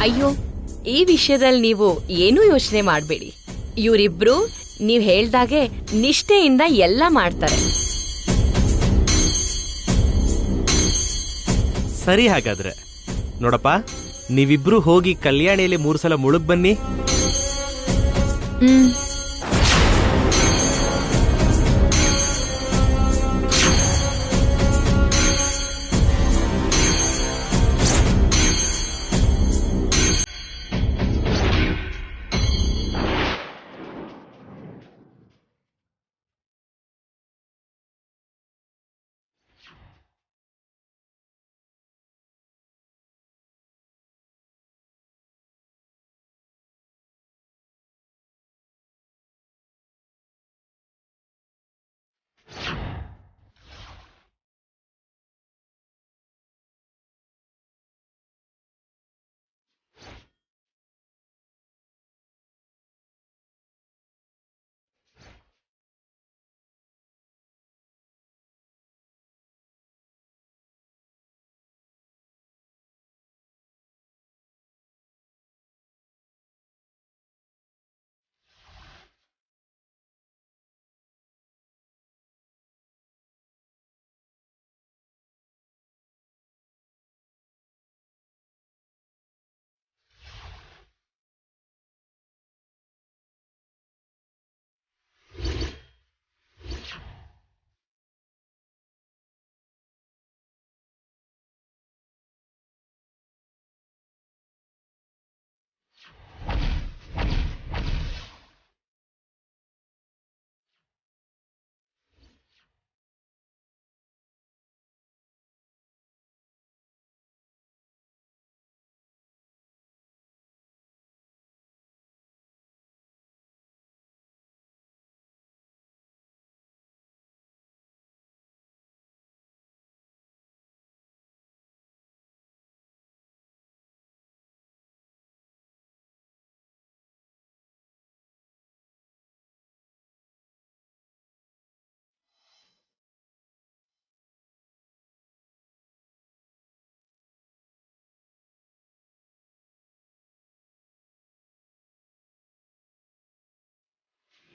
ಅಯ್ಯೋ, ಈ ವಿಷಯದಲ್ಲಿ ನೀವು ಏನೂ ಯೋಚನೆ ಮಾಡಬೇಡಿ. ಇವರಿಬ್ರು ನೀವ್ ಹೇಳ್ದಾಗೆ ನಿಷ್ಠೆಯಿಂದ ಎಲ್ಲ ಮಾಡ್ತಾರೆ. ಸರಿ, ಹಾಗಾದ್ರೆ ನೋಡಪ್ಪ, ನೀವಿಬ್ರು ಹೋಗಿ ಕಲ್ಯಾಣಿಯಲ್ಲಿ 3 ಸಲ ಮುಳುಗ್ ಬನ್ನಿ.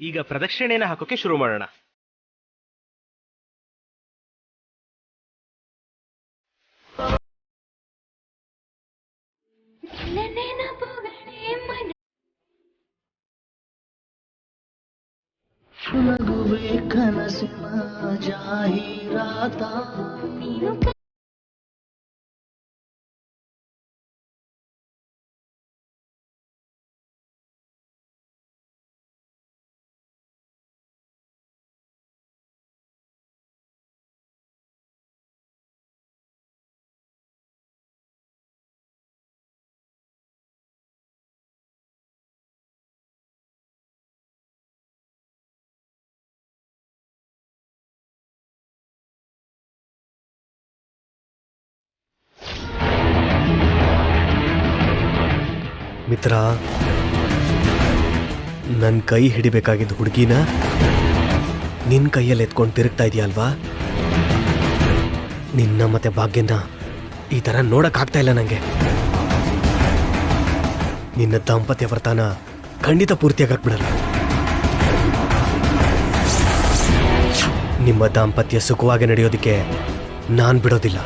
ಈಗ ಪ್ರದಕ್ಷಿಣೆನ ಹಾಕೋಕೆ ಶುರು ಮಾಡೋಣ. ಕನಸಿನ ಜಾಹೀರಾತ ಮಿತ್ರ, ನನ್ನ ಕೈ ಹಿಡಿಬೇಕಾಗಿದ್ದ ಹುಡುಗಿನ ನಿನ್ನ ಕೈಯಲ್ಲಿ ಎತ್ಕೊಂಡು ತಿರುಗ್ತಾ ಇದೆಯಲ್ವಾ? ನಿನ್ನ ಮತ್ತೆ ಭಾಗ್ಯನ ಈ ಥರ ನೋಡೋಕ್ಕಾಗ್ತಾ ಇಲ್ಲ ನನಗೆ. ನಿನ್ನ ದಾಂಪತ್ಯ ವ್ರತನ ಖಂಡಿತ ಪೂರ್ತಿಯಾಗಕ್ಬಿಡಲ್ಲ. ನಿಮ್ಮ ದಾಂಪತ್ಯ ಸುಖವಾಗಿ ನಡೆಯೋದಕ್ಕೆ ನಾನು ಬಿಡೋದಿಲ್ಲ.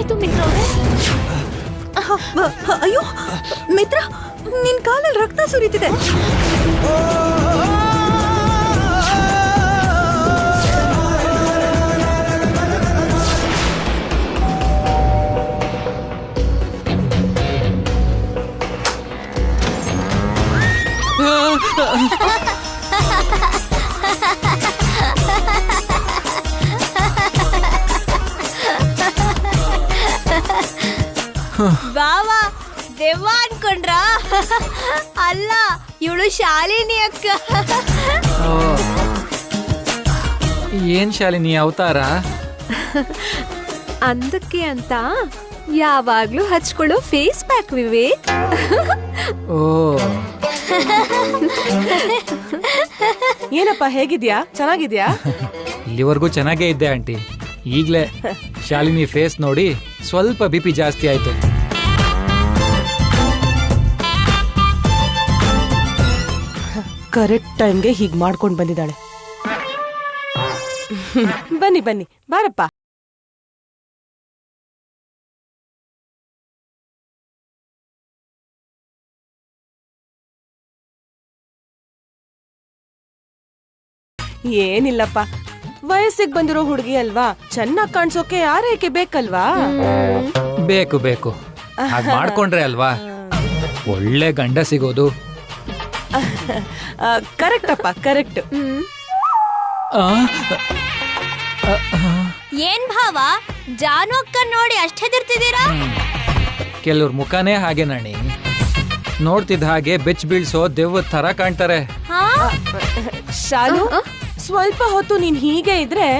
ಏನಾಯ್ತು ಮಿತ್ರ ಅವ್ರೆ? ಅಯ್ಯೋ ಮಿತ್ರ, ನಿನ್ ಕಾಲಲ್ಲಿ ರಕ್ತ ಸುರಿತಿದೆ. ಬಾವಾ ದೆವ್ವ ಅನ್ಕೊಂಡ್ರ? ಅಲ್ಲ, ಇವಳು ಶಾಲಿನಿ ಅಕ್ಕ. ಏನ್ ಶಾಲಿನಿ ಅವತಾರ? ಅಂದಕ್ಕೆ ಅಂತ ಯಾವಾಗ್ಲೂ ಹಚ್ಕೊಳ್ಳೋ ಫೇಸ್ ಪ್ಯಾಕ್ ವಿವೇಕ್. ಓ, ಏನಪ್ಪ ಹೇಗಿದ್ಯಾ? ಚೆನ್ನಾಗಿದ್ಯಾ? ಇಲ್ಲಿವರೆಗೂ ಚೆನ್ನಾಗೇ ಇದ್ದೆ ಆಂಟಿ. ಈಗ್ಲೇ ಶಾಲಿನಿ ಫೇಸ್ ನೋಡಿ ಸ್ವಲ್ಪ ಬಿಪಿ ಜಾಸ್ತಿ ಆಯ್ತು. ಕರೆಕ್ಟ್ ಟೈಮ್ಗೆ ಹೀಗ್ ಮಾಡ್ಕೊಂಡ್ ಬಂದಿದ್ದಾಳೆ. ಬನ್ನಿ ಬನ್ನಿ, ಬಾರಪ್ಪ. ಏನಿಲ್ಲಪ್ಪ, ವಯಸ್ಸಿಗೆ ಬಂದಿರೋ ಹುಡುಗಿ ಅಲ್ವಾ, ಚೆನ್ನಾಗ್ ಕಾಣ್ಸೋಕೆ ಆರೈಕೆ ಬೇಕಲ್ವಾ? ಬೇಕು ಬೇಕು, ಹಾಗ್ ಮಾಡ್ಕೊಂಡ್ರೆ ಅಲ್ವಾ ಒಳ್ಳೆ ಗಂಡ ಸಿಗೋದು. ಕರೆಕ್ಟ್ ಅಪ್ಪ, ಕರೆಕ್ಟ್. ಆ, ಏನ್ ಭಾವ, ಜಾನು ಅಕ್ಕ ನೋಡಿ ಅಷ್ಟ್ ಹೆದರ್ತಿದ್ದೀರಾ? ಕೆಲವ್ರ ಮುಖನೇ ಹಾಗೆ ನಾಣಿ. ನೋಡ್ತಿದ್ದ ಹಾಗೆ ಬೆಚ್ ಬೀಳ್ಸೋ ದೆವ್ವದ ತರ ಕಾಣ್ತಾರೆ. ಶಾಲು, ಸ್ವಲ್ಪ ಹೊತ್ತು ನೀನ್ ಹೀಗೆ ಇದ್ರೆ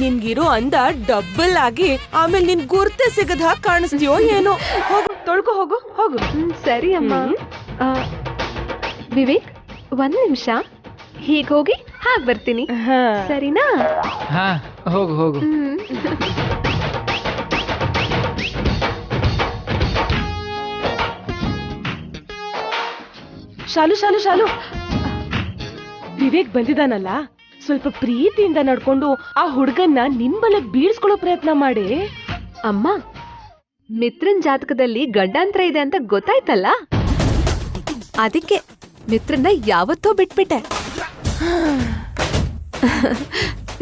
ನಿನ್ಗಿರೋ ಅಂದ ಡಬ್ಬಲ್ ಆಗಿ ಆಮೇಲೆ ನಿನ್ ಗುರ್ತೆ ಸಿಗದ ಹಾಗೆ ಕಾಣಿಸ್ತೀಯೋ ಏನೋ. ಹೋಗು, ತೊಳ್ಕೊ ಹೋಗು, ಹೋಗು. ಸರಿ ಅಮ್ಮ. ವಿವೇಕ್, ಒಂದ್ ನಿಮಿಷ, ಹೀಗೋಗಿ ಹಾಗ್ ಬರ್ತೀನಿ, ಸರಿನಾ? ಹಾ, ಹೋಗು ಹೋಗು. ಶಾಲು ಶಾಲು ಶಾಲು, ವಿವೇಕ್ ಬಂದಿದ್ದಾನಲ್ಲ, ಸ್ವಲ್ಪ ಪ್ರೀತಿಯಿಂದ ನಡ್ಕೊಂಡು ಆ ಹುಡ್ಗನ್ನ ನಿನ್ ಬಲಕ್ ಬೀಳ್ಸ್ಕೊಳ್ಳೋ ಪ್ರಯತ್ನ ಮಾಡಿ. ಅಮ್ಮ, ಮಿತ್ರನ್ ಜಾತಕದಲ್ಲಿ ಗಂಡಾಂತರ ಇದೆ ಅಂತ ಗೊತ್ತಾಯ್ತಲ್ಲ, ಅದಕ್ಕೆ ಮಿತ್ರನ್ನ ಯಾವತ್ತೋ ಬಿಟ್ಬಿಟ್ಟೆ.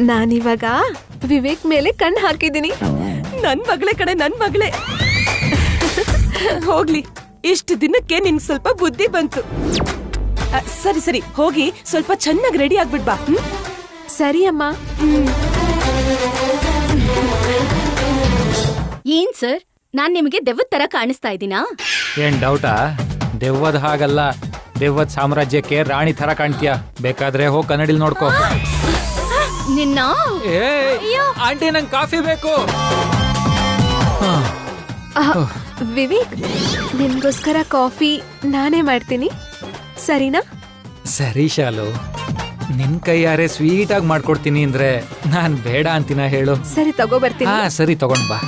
ನಾನಿವಾಗ ವಿವೇಕ್ ಮೇಲೆ ಕಣ್ಣು ಹಾಕಿದ್ದೀನಿ. ನನ್ ಮಗಳೇ ಕಡೆ, ನನ್ ಮಗಳೇ. ಹೋಗ್ಲಿ, ಇಷ್ಟು ದಿನಕ್ಕೆ ನಿನ್ ಸ್ವಲ್ಪ ಬುದ್ಧಿ ಬಂತು. ಸರಿ ಸರಿ, ಹೋಗಿ ಸ್ವಲ್ಪ ಚೆನ್ನಾಗಿ ರೆಡಿ ಆಗ್ಬಿಡ್ ಬಾ. ಸರಿ ಅಮ್ಮ. ಏನ್ ಸರ್, ನಾನ್ ನಿಮಗೆ ದೆವ್ವದ ತರ ಕಾಣಿಸ್ತಾ ಇದ್ದೀನಾ? ಏನ್ ಡೌಟಾ? ದೆವ್ವದ ಹಾಗಲ್ಲ, ದೆವ್ವದ ಸಾಮ್ರಾಜ್ಯಕ್ಕೆ ರಾಣಿ ತರ ಕಾಣ್ತೀಯ. ಬೇಕಾದ್ರೆ ಹೋಗ್ ಕನ್ನಡಿಲ್ ನೋಡ್ಕೋ. ನಿನ್ನ ಏ ಆಂಟಿ, ನಂಗೆ ಕಾಫಿ ಬೇಕು. ವಿವೇಕ್, ನಿನ್ಗೋಸ್ಕರ ಕಾಫಿ ನಾನೇ ಮಾಡ್ತೀನಿ, ಸರಿನಾ? ಸರಿ ಶಾಲು, ನಿನ್ ಕೈಯಾರೆ ಸ್ವೀಟ್ ಆಗಿ ಮಾಡ್ಕೊಡ್ತೀನಿ ಅಂದ್ರೆ ನಾನ್ ಬೇಡ ಅಂತೀನ ಹೇಳು? ಸರಿ, ತಗೋ ಬರ್ತೀನಿ. ಹಾ ಸರಿ, ತಗೊಂಡ್ ಬಾ.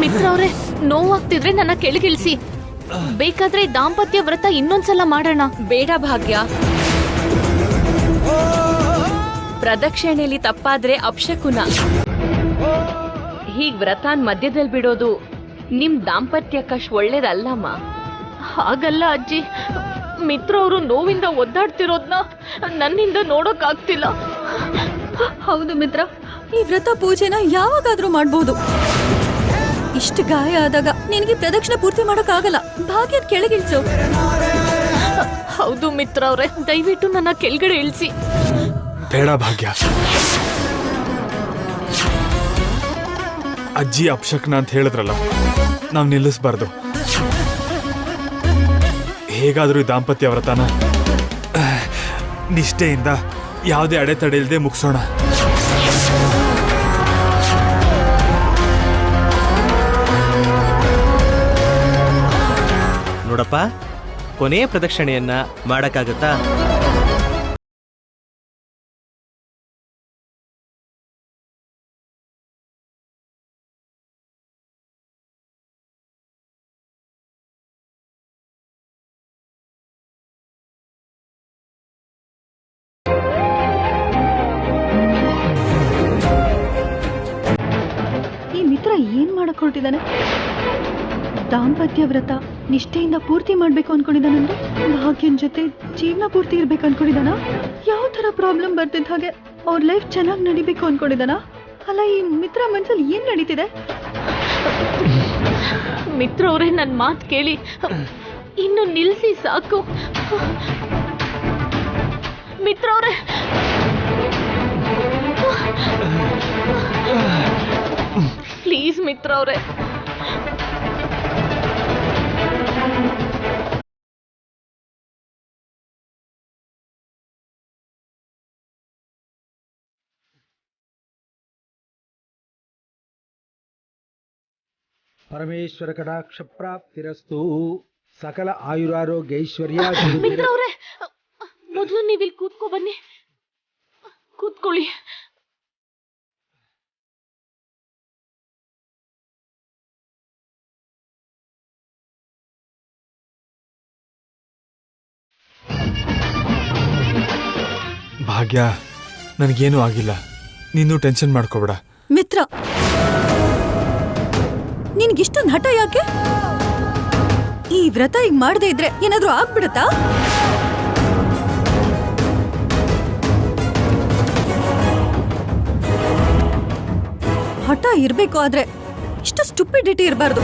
ಮಿತ್ರ ಅವ್ರೆ, ನೋವಾಗ್ತಿದ್ರೆ ನನ್ನ ಕೆಳಗಿಳಿಸಿ. ಬೇಕಾದ್ರೆ ದಾಂಪತ್ಯ ವ್ರತ ಇನ್ನೊಂದ್ಸಲ ಮಾಡೋಣ. ಬೇಡ ಭಾಗ್ಯ, ಪ್ರದಕ್ಷಿಣೆಯಲ್ಲಿ ತಪ್ಪಾದ್ರೆ ಅಪಶಕುನ. ಹೀಗ್ ವ್ರತಾನ್ ಮಧ್ಯದಲ್ಲಿ ಬಿಡೋದು ನಿಮ್ ದಾಂಪತ್ಯಕ್ಕಷ್ಟು ಒಳ್ಳೇದಲ್ಲಮ್ಮ. ಹಾಗಲ್ಲ ಅಜ್ಜಿ, ಮಿತ್ರ ಅವರು ನೋವಿಂದ ಒದ್ದಾಡ್ತಿರೋದ್ನ ನನ್ನಿಂದ ನೋಡಕ್ ಆಗ್ತಿಲ್ಲ. ಹೌದು ಮಿತ್ರ, ಈ ವ್ರತ ಪೂಜೆನ ಯಾವಾಗಾದ್ರೂ ಮಾಡ್ಬೋದು. ಇಷ್ಟು ಗಾಯ ಆದಾಗ ನಿನಗೆ ಪ್ರದಕ್ಷಿಣೆ ಪೂರ್ತಿ ಮಾಡಕ್ಕಾಗಲ್ಲ. ಭಾಗ್ಯದ ಕೆಳಗಿಳಿಸು. ಹೌದು ಮಿತ್ರ ಅವ್ರೆ, ದಯವಿಟ್ಟು ನನ್ನ ಕೆಳಗಡೆ ಇಳಿಸಿ. ಬೇಡ ಭಾಗ್ಯ, ಅಜ್ಜಿ ಅಪಶಕ್ನ ಅಂತ ಹೇಳಿದ್ರಲ್ಲ, ನಾವ್ ನಿಲ್ಲಿಸ್ಬಾರ್ದು. ಹೇಗಾದ್ರೂ ಈ ದಾಂಪತ್ಯ ವ್ರತನ ನಿಷ್ಠೆಯಿಂದ ಯಾವುದೇ ಅಡೆತಡೆ ಇಲ್ಲದೆ ಮುಗಿಸೋಣ. ನೋಡಪ್ಪ, ಕೊನೆಯ ಪ್ರದಕ್ಷಿಣೆಯನ್ನ ಮಾಡಕ್ಕಾಗತ್ತಾ? ಮಾಡಕ್ ಹೊರಟಿದ್ದಾನೆ? ದಾಂಪತ್ಯ ವ್ರತ ನಿಷ್ಠೆಯಿಂದ ಪೂರ್ತಿ ಮಾಡ್ಬೇಕು ಅನ್ಕೊಂಡಿದ್ದಾನಂದ್ರೆ ಭಾಗ್ಯನ್ ಜೊತೆ ಜೀವನ ಪೂರ್ತಿ ಇರ್ಬೇಕು ಅನ್ಕೊಂಡಿದ್ದಾನ? ಯಾವ ತರ ಪ್ರಾಬ್ಲಮ್ ಬರ್ತಿದ್ದ ಹಾಗೆ ಅವ್ರ ಲೈಫ್ ಚೆನ್ನಾಗಿ ನಡಿಬೇಕು ಅನ್ಕೊಂಡಿದ್ದಾನ? ಅಲ್ಲ, ಈ ಮಿತ್ರ ಮನ್ಸಲ್ಲಿ ಏನ್ ನಡೀತಿದೆ? ಮಿತ್ರ ಅವರೇ, ನನ್ನ ಮಾತು ಕೇಳಿ, ಇನ್ನು ನಿಲ್ಸಿ ಸಾಕು. ಮಿತ್ರ ಅವರೇ, ಪ್ಲೀಸ್ ಮಿತ್ರ ಅವರೇ. ಪರಮೇಶ್ವರ ಕಟಾಕ್ಷ ಪ್ರಾಪ್ತಿರಸ್ತು. ಸಕಲ ಆಯುರಾರೋಗ್ಯ ಐಶ್ವರ್ಯ. ಮಿತ್ರ ಅವರೇ, ಮೊದಲು ನೀವಿಲ್ಲಿ ಕೂತ್ಕೊ ಬನ್ನಿ. ಕೂತ್ಕೊಳ್ಳಿ. ಭಾಗ್ಯ, ನನಗೇನೂ ಆಗಿಲ್ಲ, ನೀನು ಟೆನ್ಷನ್ ಮಾಡ್ಕೋಬೇಡ. ಮಿತ್ರ, ನಿನ್ಗಿಷ್ಟೊಂದು ಹಠ ಯಾಕೆ? ಈ ವ್ರತ ಈಗ ಮಾಡದೇ ಇದ್ರೆ ಏನಾದ್ರೂ ಆಗ್ಬಿಡತ್ತಾ? ಹಠ ಇರ್ಬೇಕು, ಆದ್ರೆ ಇಷ್ಟು ಸ್ಟುಪಿಡಿಟಿ ಇರಬಾರ್ದು.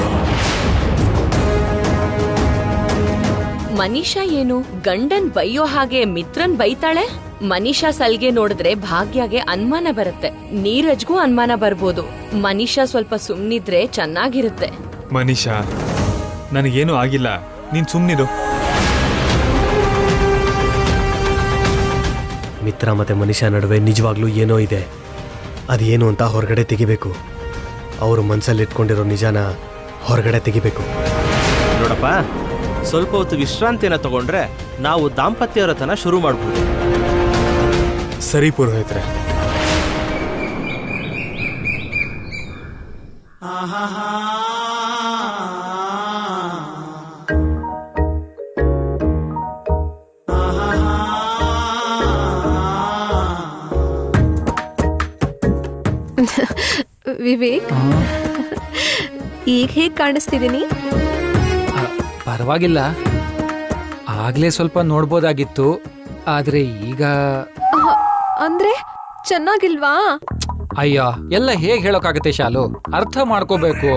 ಮನೀಷಾ ಏನು ಗಂಡನ್ ಬೈಯೋ ಹಾಗೆ ಮಿತ್ರನ್ ಬೈತಾಳೆ? ಮನೀಷಾ ಸಲ್ಗೆ ನೋಡಿದ್ರೆ ಭಾಗ್ಯಗೆ ಅನುಮಾನ ಬರುತ್ತೆ, ನೀರಜ್ಗೂ ಅನುಮಾನ ಬರ್ಬೋದು. ಮನೀಷಾ ಸ್ವಲ್ಪ ಸುಮ್ನಿದ್ರೆ ಚೆನ್ನಾಗಿರುತ್ತೆ. ಮನೀಷಾ, ನನಗೇನೂ ಆಗಿಲ್ಲ, ನೀನ್ ಸುಮ್ನಿರು. ಮಿತ್ರ ಮತ್ತೆ ಮನುಷ್ಯ ನಡುವೆ ನಿಜವಾಗ್ಲೂ ಏನೋ ಇದೆ. ಅದೇನು ಅಂತ ಹೊರಗಡೆ ತೆಗಿಬೇಕು. ಅವರು ಮನಸ್ಸಲ್ಲಿ ಇಟ್ಕೊಂಡಿರೋ ನಿಜಾನ ಹೊರಗಡೆ ತೆಗಿಬೇಕು. ನೋಡಪ್ಪ, ಸ್ವಲ್ಪ ಹೊತ್ತು ವಿಶ್ರಾಂತಿನ ತಗೊಂಡ್ರೆ ನಾವು ದಾಂಪತ್ಯ ವ್ರತನ ಶುರು ಮಾಡ್ಬೋದು. ಸರಿ ಪುರೋಹಿತ್ರೆ. ವಿವೇಕ್, ಈಗ ಹೇಗ್ ಕಾಣಿಸ್ತಿದ್ದೀನಿ? ಪರವಾಗಿಲ್ಲ, ಆಗ್ಲೇ ಸ್ವಲ್ಪ ನೋಡ್ಬೋದಾಗಿತ್ತು, ಆದ್ರೆ ಈಗ ಅಂದ್ರೆ ಚೆನ್ನಾಗಿಲ್ವಾ? ಅಯ್ಯ, ಎಲ್ಲ ಹೇಗ್ ಹೇಳೋಕ್ಕಾಗತ್ತೆ ಶಾಲು, ಅರ್ಥ ಮಾಡ್ಕೋಬೇಕು.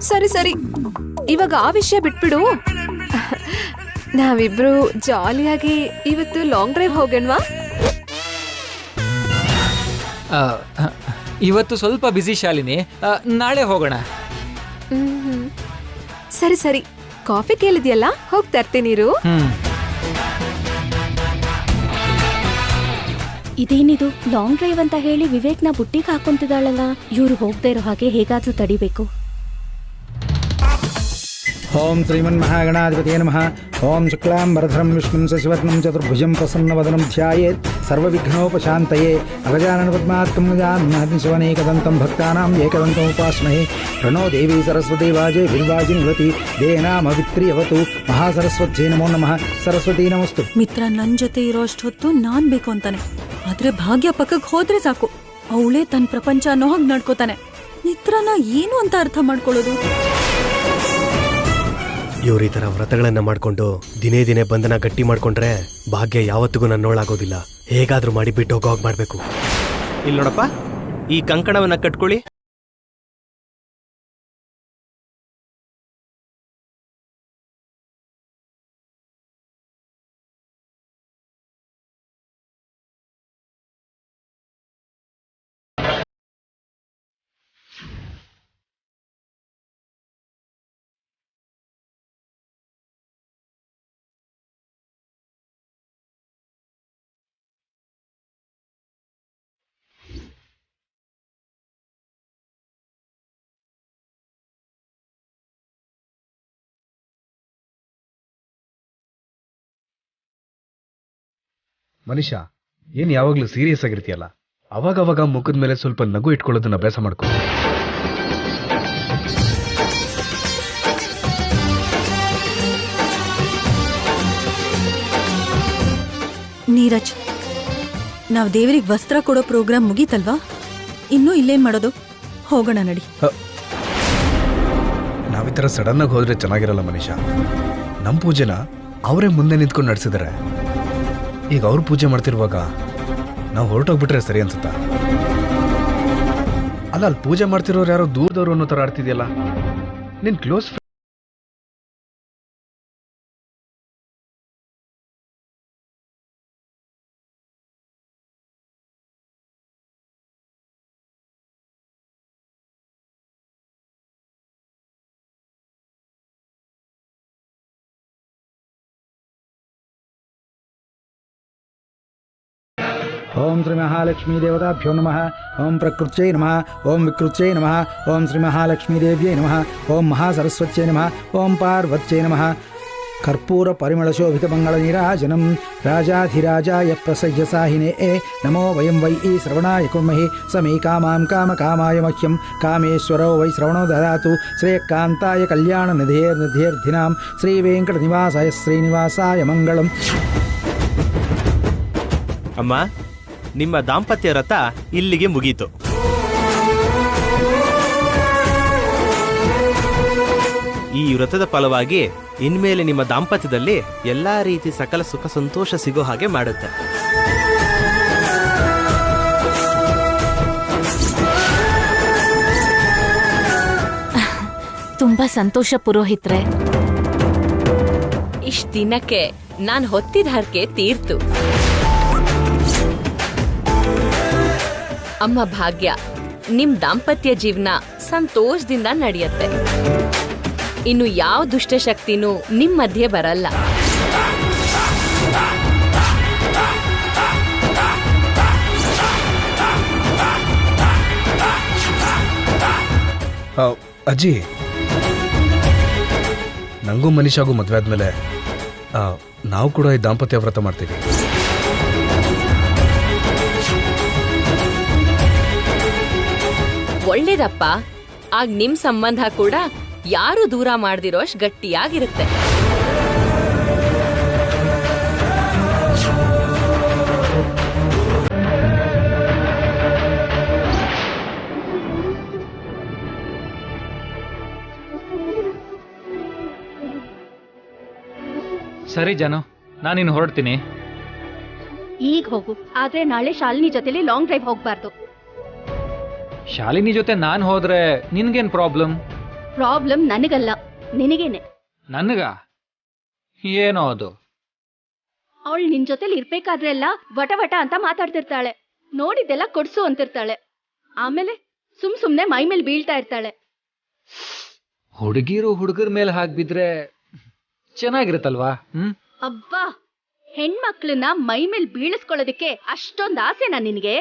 ಸರಿ ಸರಿ, ಇವಾಗ ಆ ವಿಷಯ ಬಿಟ್ಬಿಡು. ನಾವಿಬ್ರು ಜಾಲಿಯಾಗಿ ಇವತ್ತು ಲಾಂಗ್ ಡ್ರೈವ್ ಹೋಗೋಣವಾ? ಇವತ್ತು ಸ್ವಲ್ಪ ಬಿಸಿ ಶಾಲಿನಿ, ನಾಳೆ ಹೋಗೋಣ. ಸರಿ ಸರಿ, ಕಾಫಿ ಕೇಳಿದ್ಯಲ್ಲ, ಹೋಗಿ ತರ್ತೀನಿರು. ಇದೇನಿದು ಲಾಂಗ್ ಡ್ರೈವ್ ಅಂತ ಹೇಳಿ ವಿವೇಕ್ನ ಬುಟ್ಟಿಗೆ ಹಾಕೊಂತಿದ್ದಾಳಲ್ಲ? ಇವ್ರು ಹೋಗದೆ ಇರೋ ಹಾಗೆ ಹೇಗಾದ್ರೂ ತಡಿಬೇಕು. ಓಂ ಶ್ರೀಮನ್ಮಹಾಗಣಾಧಿಪತಿಯೇ ನಮಃ. ಓಂ ಶುಕ್ಲಾಂಬರಧರಂ ವಿಷ್ಣುಂ ಶಶಿವರ್ಣಂ ಚತುರ್ಭುಜಂ ಪ್ರಸನ್ನವದನಂ ಧ್ಯಾಯೇತ್ ಸರ್ವವಿಘ್ನೋಪಶಾಂತಯೇ. ಅಗಜಾನನ ಪದ್ಮಾರ್ಕಂ ಗಜಾನನಶಿವನೇಕದಂತಂ ಭಕ್ತಾನಾಂ ಏಕದಂತमुपास्महे. ಪ್ರಣೋ ದೇವಿ ಸರಸ್ವತಿ ವಾಜೇ ವಿರ್ವಾಜಿ ನಿವತಿ ದೇನಾಮವಿತ್ರಿಯವತು. ಮಹಾಸರಸ್ವತ್ಯೈ ನಮೋ ನಮಃ. ಸರಸ್ವತಿ ನಮಸ್ತು. ಮಿತ್ರ ನನ್ ಜೊತೆ ಇರೋ ಅಷ್ಟೊತ್ತು ನಾನ್ ಬೇಕು ಅಂತಾನೆ, ಆದ್ರೆ ಭಾಗ್ಯ ಪಕ್ಕಕ್ಕೆ ಹೋದ್ರೆ ಸಾಕು, ಅವಳೇ ತನ್ನ ಪ್ರಪಂಚ ಅನ್ನೋ ಹಾಗೆ ನಡ್ಕೋತಾನೆ. ಮಿತ್ರನ ಏನು ಅಂತ ಅರ್ಥ ಮಾಡ್ಕೊಳ್ಳೋದು? ಇವ್ರು ಈ ಥರ ವ್ರತಗಳನ್ನ ಮಾಡ್ಕೊಂಡು ದಿನೇ ದಿನೇ ಬಂಧನ ಗಟ್ಟಿ ಮಾಡ್ಕೊಂಡ್ರೆ ಭಾಗ್ಯ ಯಾವತ್ತಿಗೂ ನನ್ನೋಳಾಗೋದಿಲ್ಲ. ಹೇಗಾದ್ರೂ ಮಾಡಿ ಬಿಟ್ಟು ಹೋಗೋಗ್ ಮಾಡ್ಬೇಕು. ಇಲ್ಲಿ ನೋಡಪ್ಪ, ಈ ಕಂಕಣವನ್ನ ಕಟ್ಕೊಳ್ಳಿ. ಮನುಷ್ಯ, ಏನ್ ಯಾವಾಗ್ಲೂ ಸೀರಿಯಸ್ ಆಗಿರ್ತೀಯಲ್ಲ, ಅವಾಗವಾಗ ಮುಖದ ಮೇಲೆ ಸ್ವಲ್ಪ ನಗು ಇಟ್ಕೊಳ್ಳೋದನ್ನ ಅಭ್ಯಾಸ ಮಾಡ್ಕೊ. ನೀರಜ್, ನಾವ್ ದೇವರಿಗೆ ವಸ್ತ್ರ ಕೊಡೋ ಪ್ರೋಗ್ರಾಮ್ ಮುಗೀತಲ್ವಾ? ಇನ್ನೂ ಇಲ್ಲೇನ್ ಮಾಡೋದು? ಹೋಗೋಣ ನಡಿ. ನಾವೀ ಥರ ಸಡನ್ನಾಗಿ ಹೋದರೆ ಚೆನ್ನಾಗಿರಲ್ಲ ಮನೀಷಾ. ನಮ್ಮ ಪೂಜೆನ ಅವರೇ ಮುಂದೆ ನಿಂತ್ಕೊಂಡು ನಡೆಸಿದ್ದಾರೆ. ಈಗ ಅವ್ರು ಪೂಜೆ ಮಾಡ್ತಿರುವಾಗ ನಾವು ಹೊರಟೋಗ್ಬಿಟ್ರೆ ಸರಿ ಅನ್ಸುತ್ತಾ? ಅಲ್ಲ, ಅಲ್ಲಿ ಪೂಜೆ ಮಾಡ್ತಿರೋರು ಯಾರೋ ದೂರದವ್ರು ಅನ್ನೋ ಥರ ಆಡ್ತಿದ್ಯಲ್ಲ. ನಿನ್ನ ಕ್ಲೋಸ್ ಓಂ ಶ್ರೀ ಮಹಾಲಕ್ಷ್ಮೀ ದೇವತಾಭ್ಯೋ ನಮಃ. ಓಂ ಪ್ರಕೃತ್ಯೈ ನಮಃ. ಓಂ ವಿಕೃತ್ಯೈ ನಮಃ. ಓಂ ಶ್ರೀ ಮಹಾಲಕ್ಷ್ಮೀ ದೇವ್ಯೈ ನಮಃ. ಓಂ ಮಹಾಸರಸ್ವತ್ಯೈ ನಮಃ. ಓಂ ಪಾರ್ವತ್ಯೈ ನಮಃ. ಕರ್ಪೂರ ಪರಿಮಳಶೋಭಿತ ಮಂಗಳ ನೀರಾಜನಂ ರಾಜಾಧಿರಾಜಾಯ ಪ್ರಸಹ್ಯಸಾಹಿನೇ ನಮೋ ವಯಂ ವೈ ಈ ಶ್ರವಣಾಯ ಕುರ್ಮಹಿ ಸಮೇ ಕಾಮಾಂ ಕಾಮಕಾಮಾಯ ಮಹ್ಯಂ ಕಾಮೇಶ್ವರೋ ವೈ ಶ್ರವಣೋ ದದಾತು ಶ್ರೇಯಕಾಂತಾಯ ಕಲ್ಯಾಣ ನಿಧೇರ್ಧಿನಾಂ ಶ್ರೀ ವೆಂಕಟ ನಿವಾಸಾಯ ಶ್ರೀನಿವಾಸಾಯ ಮಂಗಳಂ. ಅಮ್ಮ, ನಿಮ್ಮ ದಾಂಪತ್ಯ ವ್ರತ ಇಲ್ಲಿಗೆ ಮುಗೀತು. ಈ ವ್ರತದ ಫಲವಾಗಿ ಇನ್ಮೇಲೆ ನಿಮ್ಮ ದಾಂಪತ್ಯದಲ್ಲಿ ಎಲ್ಲಾ ರೀತಿ ಸಕಲ ಸುಖ ಸಂತೋಷ ಸಿಗೋ ಹಾಗೆ ಮಾಡುತ್ತೆ. ತುಂಬಾ ಸಂತೋಷ ಪುರೋಹಿತ್ರೆ. ಇಷ್ಟ್ ದಿನಕ್ಕೆ ನಾನ್ ಹೊತ್ತಿದ ಹರಕೆ ತೀರ್ತು. ಅಮ್ಮ ಭಾಗ್ಯ, ನಿಮ್ ದಾಂಪತ್ಯ ಜೀವನ ಸಂತೋಷದಿಂದ ನಡೆಯುತ್ತೆ. ಇನ್ನು ಯಾವ ದುಷ್ಟಶಕ್ತಿನೂ ನಿಮ್ ಮಧ್ಯೆ ಬರಲ್ಲ. ಅಜ್ಜಿ, ನಂಗೂ ಮನೀಷಾಗೂ ಮದುವೆ ಆದ್ಮೇಲೆ ನಾವು ಕೂಡ ಈ ದಾಂಪತ್ಯ ವ್ರತ ಮಾಡ್ತೀವಿ. ಒಳ್ಳೇದಪ್ಪ. ಆಗ ನಿಮ್ ಸಂಬಂಧ ಕೂಡ ಯಾರು ದೂರ ಮಾಡ್ದಿರೋ ಅಷ್ಟ್ ಗಟ್ಟಿಯಾಗಿರುತ್ತೆ. ಸರಿ ಜಾನು, ನಾನಿನ್ನು ಹೊರಡ್ತೀನಿ. ಈಗ ಹೋಗು, ಆದ್ರೆ ನಾಳೆ ಶಾಲಿನಿ ಜೊತೆಲಿ ಲಾಂಗ್ ಡ್ರೈವ್ ಹೋಗ್ಬಾರ್ದು. ಶಾಲಿನಿ ಜೊತೆ ನಾನು ಹೋದ್ರೆ ನಿನ್ಗೇನ್ ಪ್ರಾಬ್ಲಮ್? ಪ್ರಾಬ್ಲಮ್ ನನಗಲ್ಲ, ನಿನಗೇನೆ. ನನಗ ಏನೋ ಅದು. ಅವಳು ನಿನ್ ಜೊತೆಲಿ ಇರ್ಬೇಕಾದ್ರೆ ಎಲ್ಲ ವಟ ವಟ ಅಂತ ಮಾತಾಡ್ತಿರ್ತಾಳೆ. ನೋಡಿದ್ದೆಲ್ಲ ಕೊಡ್ಸು ಅಂತಿರ್ತಾಳೆ. ಆಮೇಲೆ ಸುಮ್ನೆ ಮೈ ಮೇಲೆ ಬೀಳ್ತಾ ಇರ್ತಾಳೆ. ಹುಡುಗಿರು ಹುಡುಗರ ಮೇಲೆ ಹಾಕ್ಬಿದ್ರೆ ಚೆನ್ನಾಗಿರುತ್ತಲ್ವಾ? ಅಬ್ಬಾ, ಹೆಣ್ಮಕ್ಳನ್ನ ಮೈ ಮೇಲೆ ಬೀಳಿಸ್ಕೊಳ್ಳೋದಕ್ಕೆ ಅಷ್ಟೊಂದು ಆಸೆನಾ ನಿನಗೆ?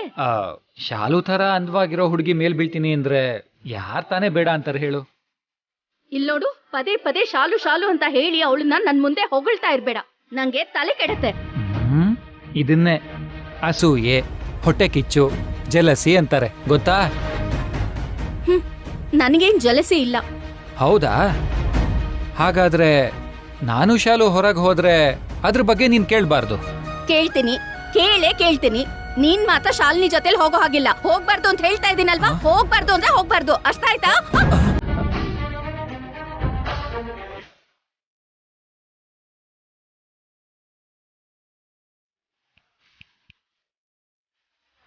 ಶಾಲು ತರ ಅಂದವಾಗಿರೋ ಹುಡುಗಿ ಮೇಲ್ ಬೀಳ್ತೀನಿ ಅಂದ್ರೆ ಯಾರ್ ತಾನೇ ಬೇಡ ಅಂತಾರೆ ಹೇಳು? ಇಲ್ಲೋಡು, ಪದೇ ಪದೇ ಶಾಲು ಶಾಲು ಅಂತ ಹೇಳಿ ಅವಳನ್ನ ನನ್ ಮುಂದೆ ಹೊಗಳ್ತಾ ಇರ್ಬೇಡ, ನಂಗೆ ತಲೆ ಕೆಡತ್ತೆ. ಇದನ್ನೇ ಅಸೂಯೆ, ಹೊಟ್ಟೆ ಕಿಚ್ಚು, ಜಲಸಿ ಅಂತಾರೆ, ಗೊತ್ತಾ? ನನಗೇನ್ ಜಲಸಿ ಇಲ್ಲ. ಹೌದಾ? ಹಾಗಾದ್ರೆ ನಾನು ಶಾಲು ಹೊರಗೆ ಹೋದ್ರೆ ಅದ್ರ ಬಗ್ಗೆ ನೀನ್ ಕೇಳ್ಬಾರ್ದು. ಕೇಳ್ತೀನಿ, ಕೇಳ್ತೀನಿ. ನೀನ್ ಮಾತ್ರ ಶಾಲಿನಿ ಜೊತೆಲಿ ಹೋಗೋ ಹಾಗಿಲ್ಲ. ಹೋಗ್ಬಾರ್ದು ಅಂತ ಹೇಳ್ತಾ ಇದೀನಲ್ವಾ? ಹೋಗ್ಬಾರ್ದು ಅಂದ್ರೆ ಹೋಗ್ಬಾರ್ದು, ಅಷ್ಟ ಆಯ್ತಾ?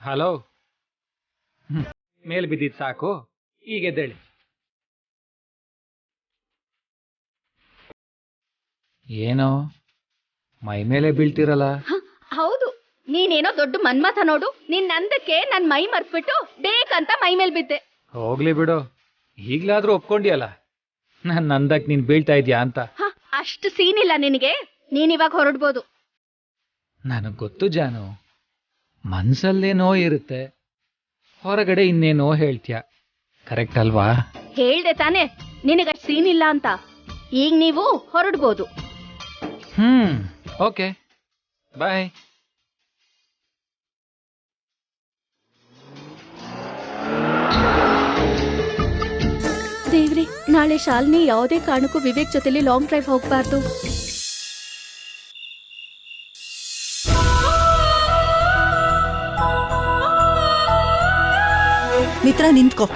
ಹಲೋ, ಮೇಲ್ ಬಿದ್ದಿದ್ ಸಾಕು, ಈಗ ಎದ್ದೇಳಿ. ಏನೋ ಮೈ ಮೇಲೆ ಬೀಳ್ತಿರಲ್ಲ? ಹೌದು, ನೀನೇನೋ ದೊಡ್ಡ ಮನ್ಮಥ ನೋಡು. ನಿನ್ ನಂದಕ್ಕೆ ನನ್ ಮೈ ಮರ್ತ್ಬಿಟ್ಟು ಬೇಕಂತ ಮೈ ಮೇಲ್ ಬಿದ್ದೆ. ಹೋಗ್ಲಿ ಬಿಡು, ಈಗ್ಲಾದ್ರೂ ಒಪ್ಕೊಂಡಿಯಲ್ಲ ನನ್ ನಂದಕ್ ನೀನ್ ಬೀಳ್ತಾ ಇದ್ಯಾ ಅಂತ. ಅಷ್ಟು ಸೀನ್ ಇಲ್ಲ ನಿನಗೆ, ನೀನ್ ಇವಾಗ ಹೊರಡ್ಬೋದು. ನನಗ್ ಗೊತ್ತು ಜಾನು, ಮನ್ಸಲ್ಲೇನೋ ಇರುತ್ತೆ, ಹೊರಗಡೆ ಇನ್ನೇನೋ ಹೇಳ್ತೀಯ, ಕರೆಕ್ಟ್ ಅಲ್ವಾ? ಹೇಳ್ದೆ ತಾನೆ ನಿನಗಷ್ಟು ಸೀನ್ ಇಲ್ಲ ಅಂತ. ಈಗ ನೀವು ಹೊರಡ್ಬೋದು. ಓಕೆ, ಬಾಯ್. ದೇವ್ರಿ, ನಾಳೆ ಶಾಲಿನಿ ಯಾವುದೇ ಕಾರಣಕ್ಕೂ ವಿವೇಕ್ ಜೊತೆಲಿ ಲಾಂಗ್ ಡ್ರೈವ್ ಹೋಗ್ಬಾರ್ದು. ಮಿತ್ರ ನಿಂತ್ಕೋ.